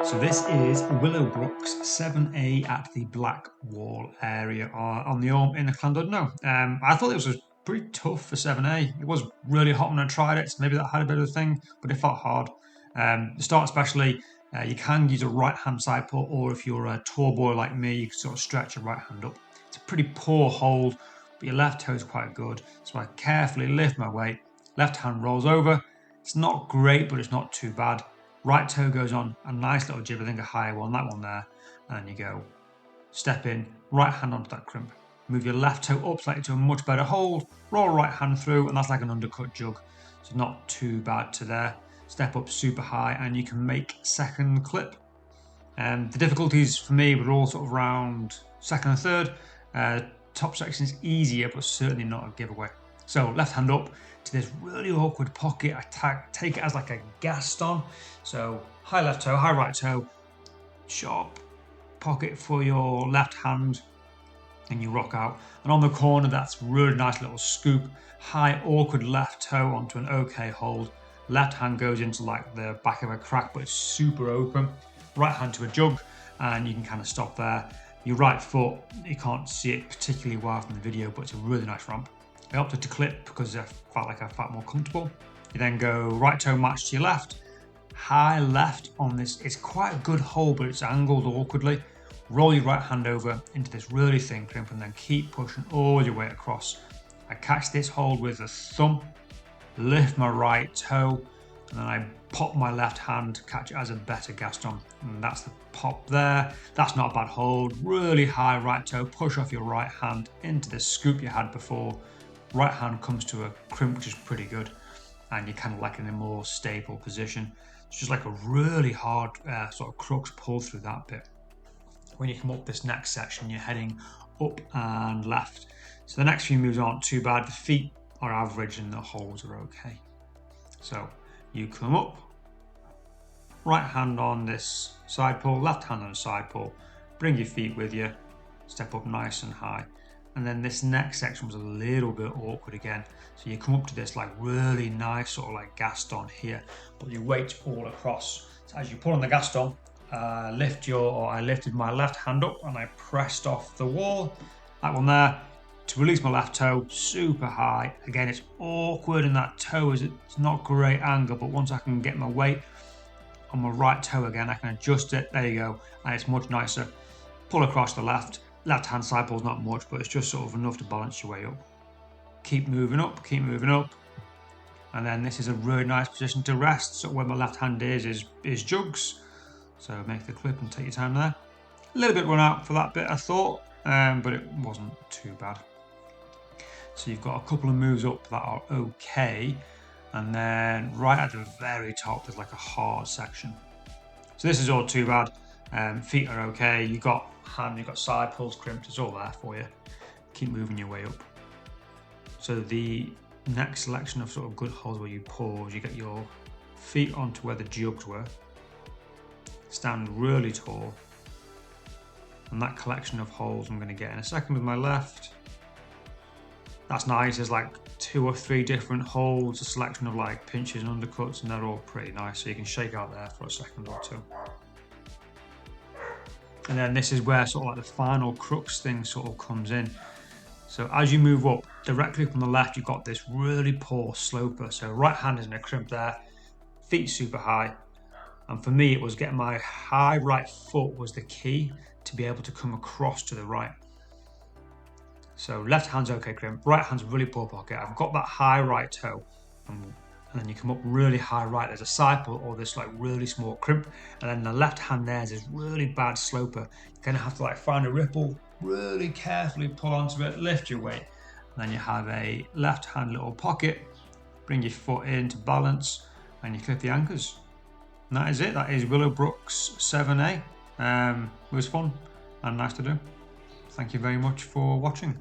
So this is Willowbrooks 7A at the Black Wall area on the Orme in Llandudno. I thought it was pretty tough for 7A. It was really hot when I tried it, so maybe that had a bit of a thing, but it felt hard. The start especially, you can use a right hand side pull, or if you're a tall boy like me, you can sort of stretch your right hand up. It's a pretty poor hold, but your left toe is quite good. So I carefully lift my weight, left hand rolls over. It's not great, but it's not too bad. Right toe goes on a nice little jib, I think a higher one, that one there, and you go step in, right hand onto that crimp, move your left toe up slightly to a much better hold, roll right hand through, and that's like an undercut jug, so not too bad to there. Step up super high, and you can make second clip. The difficulties for me were all sort of around second and third. Top section is easier, but certainly not a giveaway. So left hand up to this really awkward pocket. I take it as like a Gaston. So high left toe, high right toe, sharp pocket for your left hand, and you rock out. And on the corner, that's really nice little scoop. High awkward left toe onto an okay hold. Left hand goes into like the back of a crack, but it's super open. Right hand to a jug, and you can kind of stop there. Your right foot, you can't see it particularly well from the video, but it's a really nice ramp. I opted to clip because I felt like I felt more comfortable. You then go right toe match to your left, high left on this. It's quite a good hold, but it's angled awkwardly. Roll your right hand over into this really thin crimp and then keep pushing all your way across. I catch this hold with a thumb, lift my right toe, and then I pop my left hand, catch it as a better Gaston. And that's the pop there. That's not a bad hold. Really high right toe, push off your right hand into the scoop you had before. Right hand comes to a crimp, which is pretty good, and you're kind of like in a more stable position. It's just like a really hard sort of crux pull through that bit. When you come up this next section, you're heading up and left. So the next few moves aren't too bad. The feet are average and the holds are okay. So you come up, right hand on this side pull, left hand on the side pull, bring your feet with you, step up nice and high. And then this next section was a little bit awkward again. So you come up to this like really nice sort of like Gaston here, but your weight all across. So as you pull on the Gaston, I lifted my left hand up and I pressed off the wall, that one there, to release my left toe, super high. Again, it's awkward and that toe it's not great angle, but once I can get my weight on my right toe again, I can adjust it, there you go, and it's much nicer. Pull across the left hand side pull's not much, but it's just sort of enough to balance your way up. Keep moving up, and then this is a really nice position to rest. So where my left hand is jugs. So make the clip and take your time there. A little bit run out for that bit, I thought, but it wasn't too bad. So you've got a couple of moves up that are okay, and then right at the very top there's like a hard section. So this is all too bad. Feet are okay. You've got hand, you've got side pulls, crimps, it's all there for you. Keep moving your way up. So the next selection of sort of good holds where you pause, you get your feet onto where the jugs were, stand really tall, and that collection of holds I'm going to get in a second with my left. That's nice. There's like 2 or 3 different holds, a selection of like pinches and undercuts, and they're all pretty nice, so you can shake out there for a second or two. And then this is where sort of like the final crux thing sort of comes in. So as you move up, directly from the left, you've got this really poor sloper. So right hand is in a crimp there, feet super high. And for me, it was getting my high right foot was the key to be able to come across to the right. So left hand's okay crimp, right hand's really poor pocket. I've got that high right toe, and then you come up really high right, there's a side pull or this like really small crimp, and then the left hand there's this really bad sloper. You're gonna have to like find a ripple, really carefully pull onto it, lift your weight, and then you have a left hand little pocket, bring your foot in to balance, and you clip the anchors. And that is it. That is Willowbrooks 7A. It was fun and nice to do. Thank you very much for watching.